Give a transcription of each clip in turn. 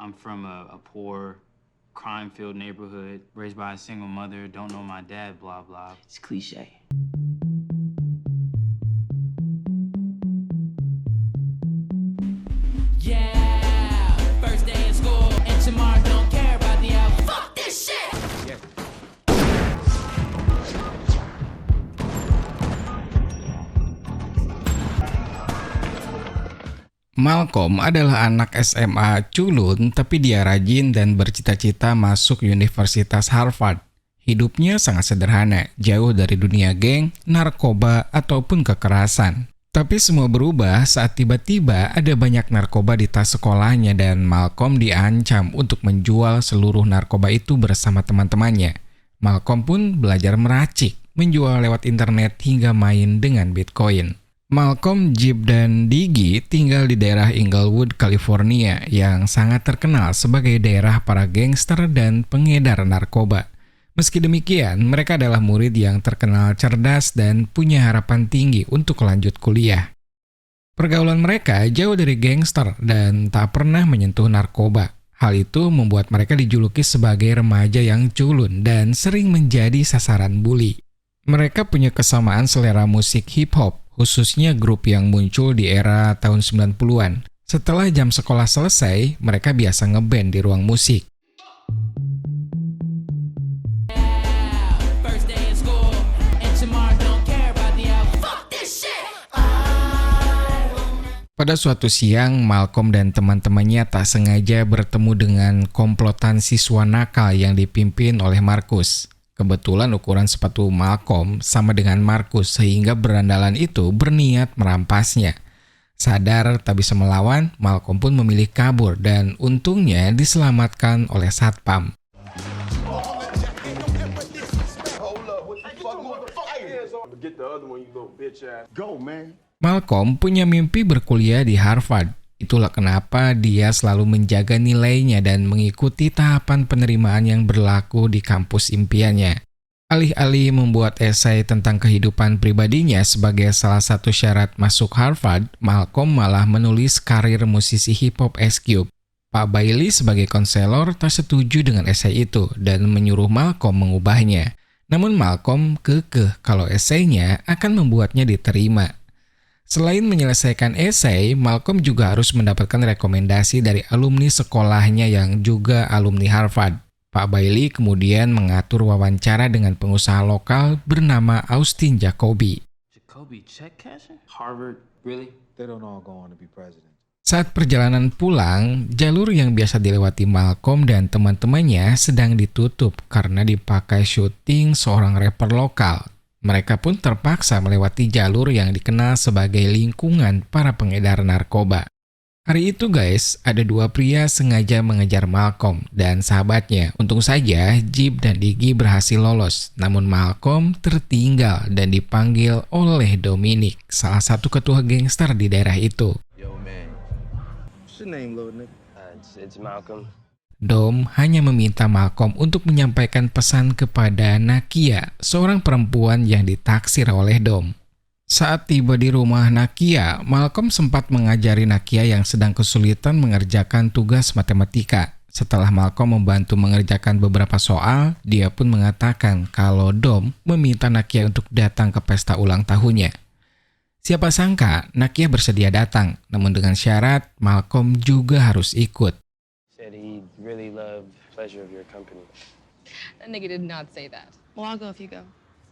I'm from a poor, crime-filled neighborhood, raised by a single mother, don't know my dad, blah, blah. It's cliche. Yeah, first day in school, and tomorrow don't care about the out. Fuck this shit! Malcolm adalah anak SMA culun, tapi dia rajin dan bercita-cita masuk Universitas Harvard. Hidupnya sangat sederhana, jauh dari dunia geng, narkoba, ataupun kekerasan. Tapi semua berubah saat tiba-tiba ada banyak narkoba di tas sekolahnya dan Malcolm diancam untuk menjual seluruh narkoba itu bersama teman-temannya. Malcolm pun belajar meracik, menjual lewat internet hingga main dengan Bitcoin. Malcolm, Jeep, dan Diggy tinggal di daerah Inglewood, California yang sangat terkenal sebagai daerah para gangster dan pengedar narkoba. Meski demikian, mereka adalah murid yang terkenal cerdas dan punya harapan tinggi untuk lanjut kuliah. Pergaulan mereka jauh dari gangster dan tak pernah menyentuh narkoba. Hal itu membuat mereka dijuluki sebagai remaja yang culun dan sering menjadi sasaran bully. Mereka punya kesamaan selera musik hip-hop, khususnya grup yang muncul di era tahun 90-an. Setelah jam sekolah selesai, mereka biasa ngeband di ruang musik. Pada suatu siang, Malcolm dan teman-temannya tak sengaja bertemu dengan komplotan siswa nakal yang dipimpin oleh Marcus. Kebetulan ukuran sepatu Malcolm sama dengan Marcus sehingga berandalan itu berniat merampasnya. Sadar tak bisa melawan, Malcolm pun memilih kabur dan untungnya diselamatkan oleh satpam. Malcolm punya mimpi berkuliah di Harvard. Itulah kenapa dia selalu menjaga nilainya dan mengikuti tahapan penerimaan yang berlaku di kampus impiannya. Alih-alih membuat esai tentang kehidupan pribadinya sebagai salah satu syarat masuk Harvard, Malcolm malah menulis karir musisi hip-hop Ice Cube. Pak Bailey sebagai konselor tak setuju dengan esai itu dan menyuruh Malcolm mengubahnya. Namun Malcolm kekeh kalau esainya akan membuatnya diterima. Selain menyelesaikan esai, Malcolm juga harus mendapatkan rekomendasi dari alumni sekolahnya yang juga alumni Harvard. Pak Bailey kemudian mengatur wawancara dengan pengusaha lokal bernama Austin Jacoby. Jacoby check cashing? Harvard, really? They don't all go on to be president. Saat perjalanan pulang, jalur yang biasa dilewati Malcolm dan teman-temannya sedang ditutup karena dipakai syuting seorang rapper lokal. Mereka pun terpaksa melewati jalur yang dikenal sebagai lingkungan para pengedar narkoba. Hari itu guys, ada dua pria sengaja mengejar Malcolm dan sahabatnya. Untung saja Jeep dan Diggy berhasil lolos, namun Malcolm tertinggal dan dipanggil oleh Dominic, salah satu ketua gangster di daerah itu. Yo man, what's your name, little nigga? It's Malcolm. Dom hanya meminta Malcolm untuk menyampaikan pesan kepada Nakia, seorang perempuan yang ditaksir oleh Dom. Saat tiba di rumah Nakia, Malcolm sempat mengajari Nakia yang sedang kesulitan mengerjakan tugas matematika. Setelah Malcolm membantu mengerjakan beberapa soal, dia pun mengatakan kalau Dom meminta Nakia untuk datang ke pesta ulang tahunnya. Siapa sangka Nakia bersedia datang, namun dengan syarat Malcolm juga harus ikut. Said he really loved the pleasure of your company. That nigga did not say that. Well, I'll go if you go.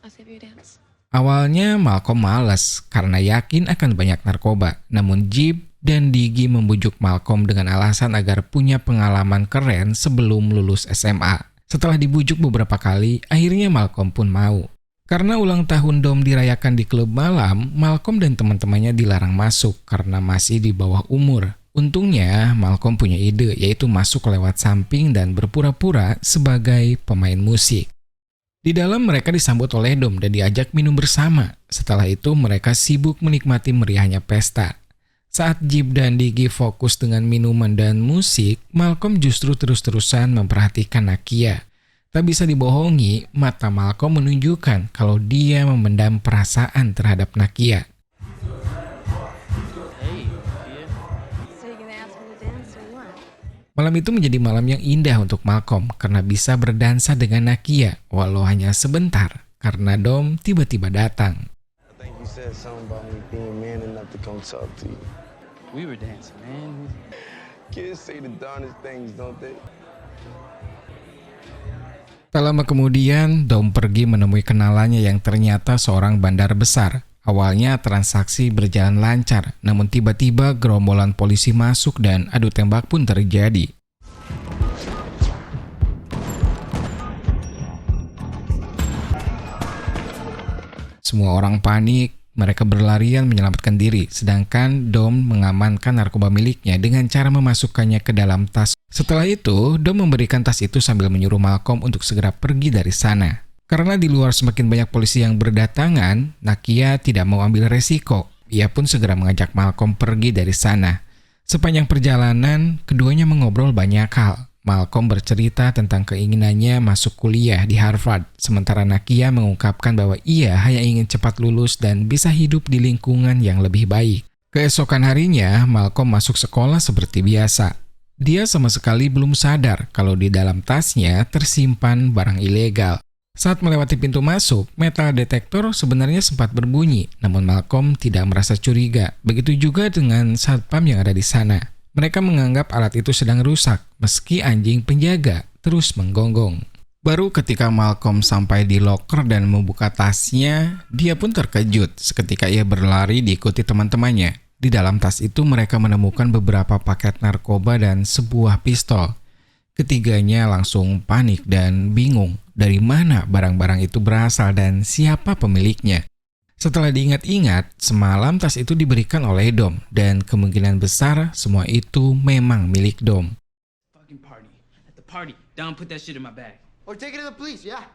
I'll save you a dance. Awalnya Malcolm malas karena yakin akan banyak narkoba, namun Jeep dan Diggy membujuk Malcolm dengan alasan agar punya pengalaman keren sebelum lulus SMA. Setelah dibujuk beberapa kali, akhirnya Malcolm pun mau. Karena ulang tahun Dom dirayakan di klub malam, Malcolm dan teman-temannya dilarang masuk karena masih di bawah umur. Untungnya, Malcolm punya ide, yaitu masuk lewat samping dan berpura-pura sebagai pemain musik. Di dalam mereka disambut oleh Dom dan diajak minum bersama. Setelah itu mereka sibuk menikmati meriahnya pesta. Saat Jeep dan Diggy fokus dengan minuman dan musik, Malcolm justru terus-terusan memperhatikan Nakia. Tak bisa dibohongi, mata Malcolm menunjukkan kalau dia memendam perasaan terhadap Nakia. Hey, yeah. So you gonna ask me to dance or what? Malam itu menjadi malam yang indah untuk Malcolm karena bisa berdansa dengan Nakia, walau hanya sebentar karena Dom tiba-tiba datang. I think you said something about me being man enough to come talk to you. We were dancing, man. Kids say the darndest things, don't they? Tak lama kemudian, Dom pergi menemui kenalannya yang ternyata seorang bandar besar. Awalnya transaksi berjalan lancar, namun tiba-tiba gerombolan polisi masuk dan adu tembak pun terjadi. Semua orang panik, mereka berlarian menyelamatkan diri, sedangkan Dom mengamankan narkoba miliknya dengan cara memasukkannya ke dalam tas. Setelah itu, Dom memberikan tas itu sambil menyuruh Malcolm untuk segera pergi dari sana. Karena di luar semakin banyak polisi yang berdatangan, Nakia tidak mau ambil resiko. Ia pun segera mengajak Malcolm pergi dari sana. Sepanjang perjalanan, keduanya mengobrol banyak hal. Malcolm bercerita tentang keinginannya masuk kuliah di Harvard, sementara Nakia mengungkapkan bahwa ia hanya ingin cepat lulus dan bisa hidup di lingkungan yang lebih baik. Keesokan harinya, Malcolm masuk sekolah seperti biasa. Dia sama sekali belum sadar kalau di dalam tasnya tersimpan barang ilegal. Saat melewati pintu masuk, metal detektor sebenarnya sempat berbunyi, namun Malcolm tidak merasa curiga. Begitu juga dengan satpam yang ada di sana. Mereka menganggap alat itu sedang rusak, meski anjing penjaga terus menggonggong. Baru ketika Malcolm sampai di loker dan membuka tasnya, dia pun terkejut seketika ia berlari diikuti teman-temannya. Di dalam tas itu mereka menemukan beberapa paket narkoba dan sebuah pistol. Ketiganya langsung panik dan bingung dari mana barang-barang itu berasal dan siapa pemiliknya. Setelah diingat-ingat, semalam tas itu diberikan oleh Dom dan kemungkinan besar semua itu memang milik Dom. Fucking party. At the party. Don put that shit in my bag. Or take it to the police, yeah.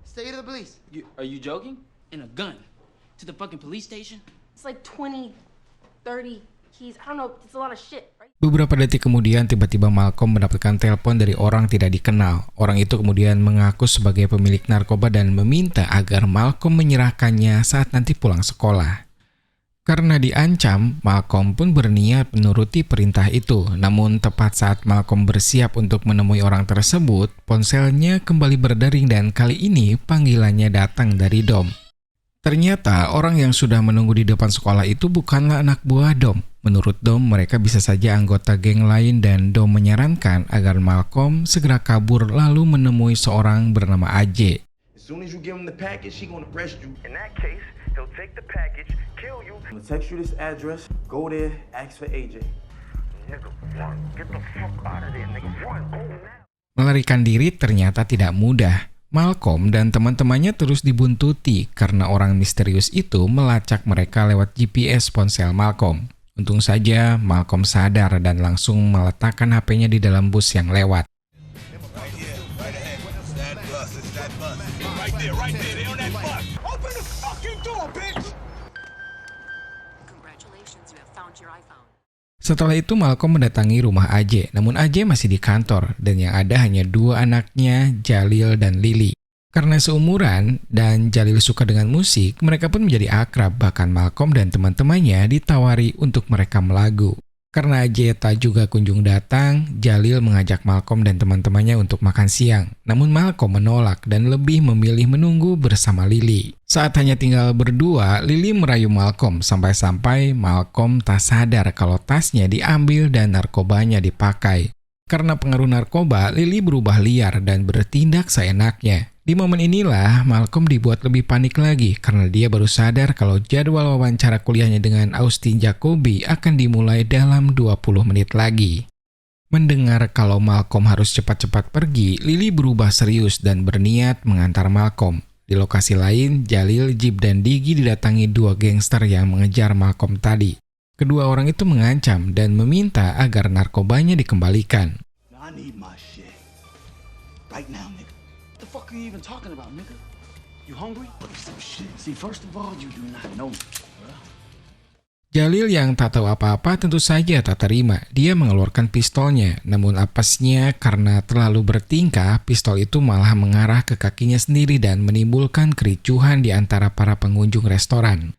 Take it to the police. Are you joking? And a gun. To the fucking police station? It's like 20, 30 keys. I don't know. It's a lot of shit, right? Beberapa detik kemudian tiba-tiba Malcolm mendapatkan telepon dari orang tidak dikenal. Orang itu kemudian mengaku sebagai pemilik narkoba dan meminta agar Malcolm menyerahkannya saat nanti pulang sekolah. Karena diancam, Malcolm pun berniat menuruti perintah itu. Namun tepat saat Malcolm bersiap untuk menemui orang tersebut, ponselnya kembali berdering dan kali ini panggilannya datang dari Dom. Ternyata orang yang sudah menunggu di depan sekolah itu bukanlah anak buah Dom. Menurut Dom, mereka bisa saja anggota geng lain dan Dom menyarankan agar Malcolm segera kabur lalu menemui seorang bernama AJ. As soon as you give him the package, he gonna arrest you. In that case, he'll take the package, kill you. I'm gonna text you this address. Go there, ask for AJ. Nigga, run. Get the fuck out of there, nigga. Run. Go now. Melarikan diri ternyata tidak mudah. Malcolm dan teman-temannya terus dibuntuti karena orang misterius itu melacak mereka lewat GPS ponsel Malcolm. Untung saja Malcolm sadar dan langsung meletakkan HP-nya di dalam bus yang lewat. Setelah itu Malcolm mendatangi rumah AJ, namun AJ masih di kantor dan yang ada hanya dua anaknya, Jalil dan Lily. Karena seumuran dan Jalil suka dengan musik, mereka pun menjadi akrab, bahkan Malcolm dan teman-temannya ditawari untuk merekam lagu. Karena AJ tak juga kunjung datang, Jalil mengajak Malcolm dan teman-temannya untuk makan siang. Namun Malcolm menolak dan lebih memilih menunggu bersama Lily. Saat hanya tinggal berdua, Lily merayu Malcolm sampai-sampai Malcolm tak sadar kalau tasnya diambil dan narkobanya dipakai. Karena pengaruh narkoba, Lily berubah liar dan bertindak seenaknya. Di momen inilah Malcolm dibuat lebih panik lagi karena dia baru sadar kalau jadwal wawancara kuliahnya dengan Austin Jacoby akan dimulai dalam 20 menit lagi. Mendengar kalau Malcolm harus cepat-cepat pergi, Lily berubah serius dan berniat mengantar Malcolm. Di lokasi lain, Jalil, Jeep, dan Diggy didatangi dua gangster yang mengejar Malcolm tadi. Kedua orang itu mengancam dan meminta agar narkobanya dikembalikan. I need my shit. Right now, nigga. What the fuck are you even talking about, nigga? You hungry? Look some shit. See, first of all, you do not know me. Jalil yang tak tahu apa-apa tentu saja tak terima. Dia mengeluarkan pistolnya, namun apesnya karena terlalu bertingkah, pistol itu malah mengarah ke kakinya sendiri dan menimbulkan kericuhan di antara para pengunjung restoran.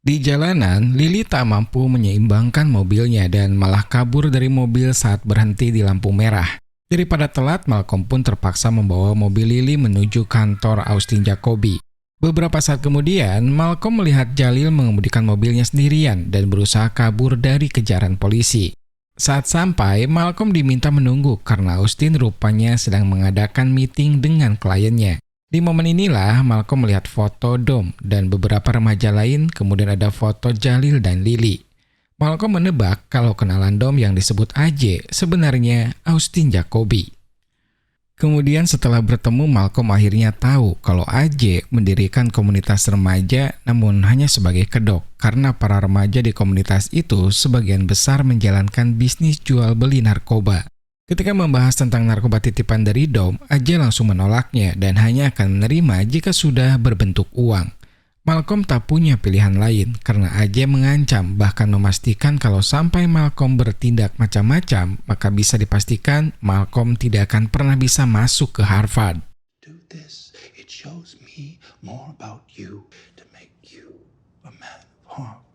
Di jalanan, Lily tak mampu menyeimbangkan mobilnya dan malah kabur dari mobil saat berhenti di lampu merah. Daripada telat, Malcolm pun terpaksa membawa mobil Lily menuju kantor Austin Jacoby. Beberapa saat kemudian, Malcolm melihat Jalil mengemudikan mobilnya sendirian dan berusaha kabur dari kejaran polisi. Saat sampai, Malcolm diminta menunggu karena Austin rupanya sedang mengadakan meeting dengan kliennya. Di momen inilah Malcolm melihat foto Dom dan beberapa remaja lain, kemudian ada foto Jalil dan Lily. Malcolm menebak kalau kenalan Dom yang disebut AJ sebenarnya Austin Jacoby. Kemudian setelah bertemu, Malcolm akhirnya tahu kalau AJ mendirikan komunitas remaja namun hanya sebagai kedok karena para remaja di komunitas itu sebagian besar menjalankan bisnis jual beli narkoba. Ketika membahas tentang narkoba titipan dari Dom, AJ langsung menolaknya dan hanya akan menerima jika sudah berbentuk uang. Malcolm tak punya pilihan lain karena AJ mengancam bahkan memastikan kalau sampai Malcolm bertindak macam-macam, maka bisa dipastikan Malcolm tidak akan pernah bisa masuk ke Harvard. Do this, it shows me more about you to make you a man of harm.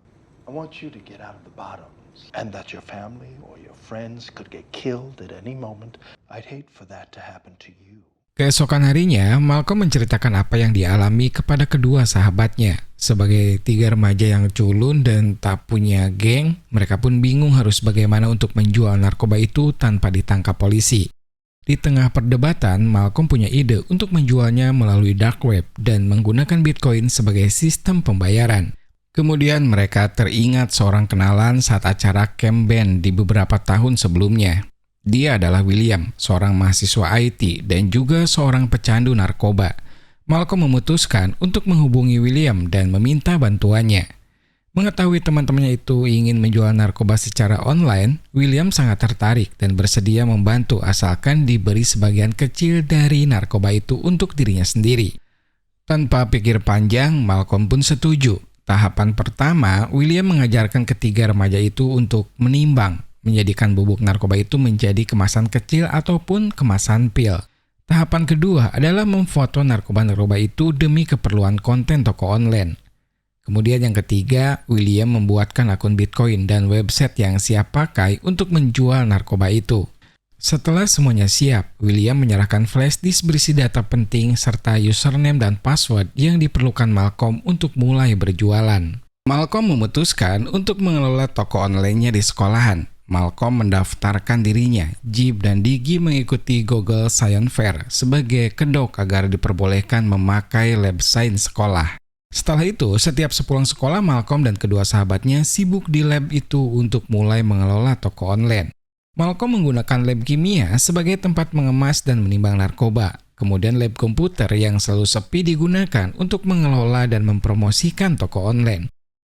I want you to get out of the bottoms, and that your family or your friends could get killed at any moment. I'd hate for that to happen to you. Keesokan harinya, Malcolm menceritakan apa yang dialami kepada kedua sahabatnya. Sebagai 3 remaja yang culun dan tak punya geng, mereka pun bingung harus bagaimana untuk menjual narkoba itu tanpa ditangkap polisi. Di tengah perdebatan, Malcolm punya ide untuk menjualnya melalui dark web dan menggunakan Bitcoin sebagai sistem pembayaran. Kemudian mereka teringat seorang kenalan saat acara camp band di beberapa tahun sebelumnya. Dia adalah William, seorang mahasiswa IT dan juga seorang pecandu narkoba. Malcolm memutuskan untuk menghubungi William dan meminta bantuannya. Mengetahui teman-temannya itu ingin menjual narkoba secara online, William sangat tertarik dan bersedia membantu asalkan diberi sebagian kecil dari narkoba itu untuk dirinya sendiri. Tanpa pikir panjang, Malcolm pun setuju. Tahapan pertama, William mengajarkan ketiga remaja itu untuk menimbang, menjadikan bubuk narkoba itu menjadi kemasan kecil ataupun kemasan pil. Tahapan kedua adalah memfoto narkoba-narkoba itu demi keperluan konten toko online. Kemudian yang ketiga, William membuatkan akun Bitcoin dan website yang siap pakai untuk menjual narkoba itu. Setelah semuanya siap, William menyerahkan flash disk berisi data penting serta username dan password yang diperlukan Malcolm untuk mulai berjualan. Malcolm memutuskan untuk mengelola toko online-nya di sekolahan. Malcolm mendaftarkan dirinya, Jeep dan Digi mengikuti Google Science Fair sebagai kedok agar diperbolehkan memakai lab science sekolah. Setelah itu, setiap sepulang sekolah, Malcolm dan kedua sahabatnya sibuk di lab itu untuk mulai mengelola toko online. Malcolm menggunakan lab kimia sebagai tempat mengemas dan menimbang narkoba. Kemudian lab komputer yang selalu sepi digunakan untuk mengelola dan mempromosikan toko online.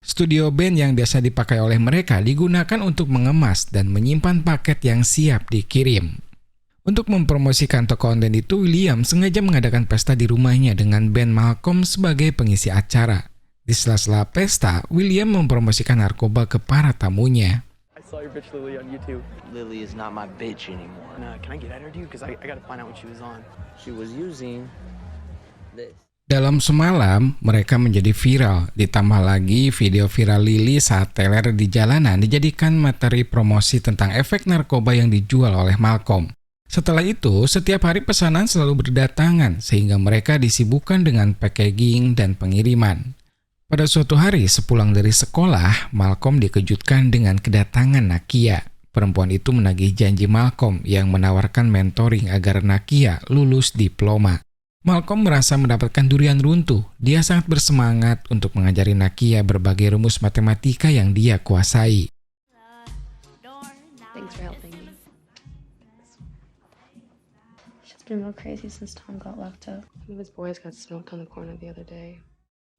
Studio band yang biasa dipakai oleh mereka digunakan untuk mengemas dan menyimpan paket yang siap dikirim. Untuk mempromosikan toko online itu, William sengaja mengadakan pesta di rumahnya dengan band Malcolm sebagai pengisi acara. Di sela-sela pesta, William mempromosikan narkoba ke para tamunya. I saw your bitch Lily on YouTube. Lily is not my bitch anymore. Can I get at her, dude? Because I gotta find out what she was on. She was using this. Dalam semalam, mereka menjadi viral. Ditambah lagi video viral Lily saat teler di jalanan dijadikan materi promosi tentang efek narkoba yang dijual oleh Malcolm. Setelah itu, setiap hari pesanan selalu berdatangan sehingga mereka disibukkan dengan packaging dan pengiriman. Pada suatu hari, sepulang dari sekolah, Malcolm dikejutkan dengan kedatangan Nakia. Perempuan itu menagih janji Malcolm yang menawarkan mentoring agar Nakia lulus diploma. Malcolm merasa mendapatkan durian runtuh. Dia sangat bersemangat untuk mengajari Nakia berbagai rumus matematika yang dia kuasai. Thanks for helping me. Shit's been real crazy since Tom got locked up. One of his boys got smoked on the corner the other day.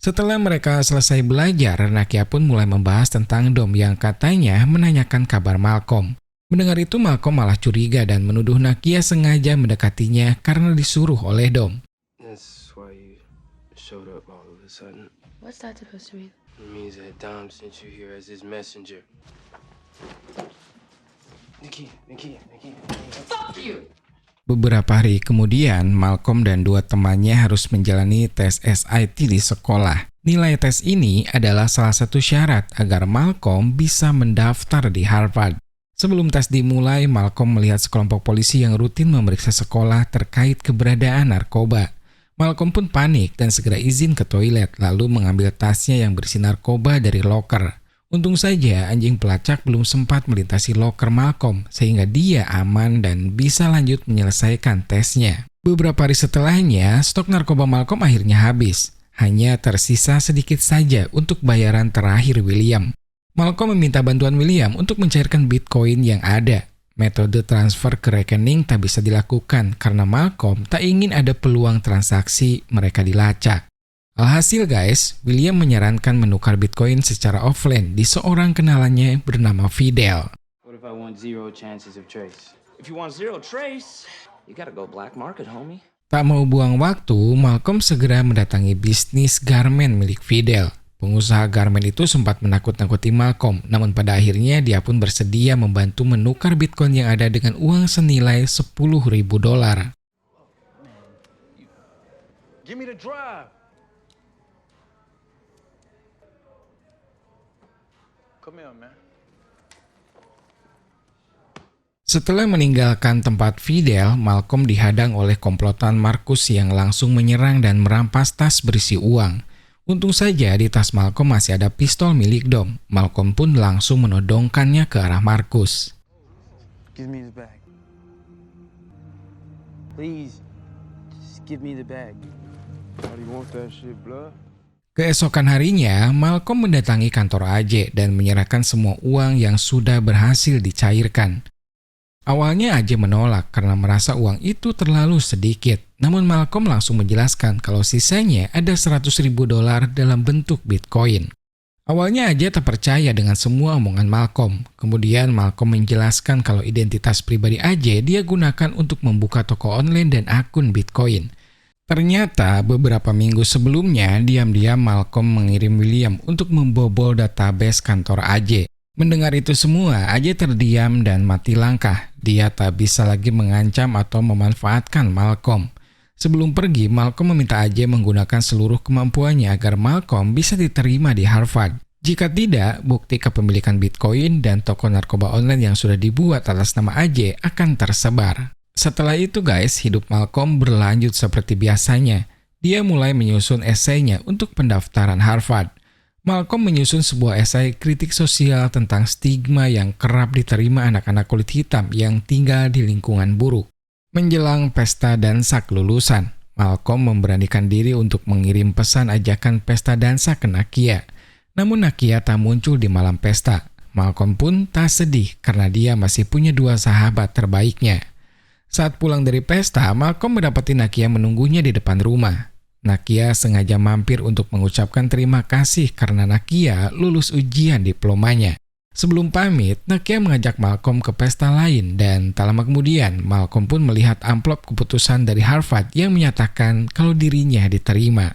Setelah mereka selesai belajar, Nakia pun mulai membahas tentang Dom yang katanya menanyakan kabar Malcolm. Mendengar itu, Malcolm malah curiga dan menuduh Nakia sengaja mendekatinya karena disuruh oleh Dom. That's why you showed up all of a sudden. What's that supposed to mean? It means that Dom sent you here as his messenger. Nakia. Fuck you! Beberapa hari kemudian, Malcolm dan dua temannya harus menjalani tes SIT di sekolah. Nilai tes ini adalah salah satu syarat agar Malcolm bisa mendaftar di Harvard. Sebelum tes dimulai, Malcolm melihat sekelompok polisi yang rutin memeriksa sekolah terkait keberadaan narkoba. Malcolm pun panik dan segera izin ke toilet, lalu mengambil tasnya yang berisi narkoba dari loker. Untung saja anjing pelacak belum sempat melintasi loker Malcolm, sehingga dia aman dan bisa lanjut menyelesaikan tesnya. Beberapa hari setelahnya, stok narkoba Malcolm akhirnya habis. Hanya tersisa sedikit saja untuk bayaran terakhir William. Malcolm meminta bantuan William untuk mencairkan Bitcoin yang ada. Metode transfer ke rekening tak bisa dilakukan karena Malcolm tak ingin ada peluang transaksi mereka dilacak. Alhasil guys, William menyarankan menukar Bitcoin secara offline di seorang kenalannya bernama Fidel. What if I want 0 chances of trace? If you want 0 trace, you gotta go black market, homie. Tak mau buang waktu, Malcolm segera mendatangi bisnis garmen milik Fidel. Pengusaha garmen itu sempat menakut-nakuti Malcolm, namun pada akhirnya dia pun bersedia membantu menukar Bitcoin yang ada dengan uang senilai $10.000. Give me the drive. Come here, man. Setelah meninggalkan tempat Fidel, Malcolm dihadang oleh komplotan Marcus yang langsung menyerang dan merampas tas berisi uang. Untung saja di tas Malcolm masih ada pistol milik Dom. Malcolm pun langsung menodongkannya ke arah Marcus. Give me the bag. Please, just give me the bag. Why do you want that shit, blood? Keesokan harinya, Malcolm mendatangi kantor AJ dan menyerahkan semua uang yang sudah berhasil dicairkan. Awalnya AJ menolak karena merasa uang itu terlalu sedikit. Namun Malcolm langsung menjelaskan kalau sisanya ada $100.000 dalam bentuk Bitcoin. Awalnya AJ tak percaya dengan semua omongan Malcolm. Kemudian Malcolm menjelaskan kalau identitas pribadi AJ dia gunakan untuk membuka toko online dan akun Bitcoin. Ternyata beberapa minggu sebelumnya, diam-diam Malcolm mengirim William untuk membobol database kantor AJ. Mendengar itu semua, AJ terdiam dan mati langkah. Dia tak bisa lagi mengancam atau memanfaatkan Malcolm. Sebelum pergi, Malcolm meminta AJ menggunakan seluruh kemampuannya agar Malcolm bisa diterima di Harvard. Jika tidak, bukti kepemilikan Bitcoin dan toko narkoba online yang sudah dibuat atas nama AJ akan tersebar. Setelah itu guys, hidup Malcolm berlanjut seperti biasanya. Dia mulai menyusun esainya untuk pendaftaran Harvard. Malcolm menyusun sebuah esai kritik sosial tentang stigma yang kerap diterima anak-anak kulit hitam yang tinggal di lingkungan buruk. Menjelang pesta dansa kelulusan, Malcolm memberanikan diri untuk mengirim pesan ajakan pesta dansa ke Nakia. Namun Nakia tak muncul di malam pesta. Malcolm pun tak sedih karena dia masih punya 2 sahabat terbaiknya. Saat pulang dari pesta, Malcolm mendapati Nakia menunggunya di depan rumah. Nakia sengaja mampir untuk mengucapkan terima kasih karena Nakia lulus ujian diplomanya. Sebelum pamit, Nakia mengajak Malcolm ke pesta lain dan tak lama kemudian Malcolm pun melihat amplop keputusan dari Harvard yang menyatakan kalau dirinya diterima.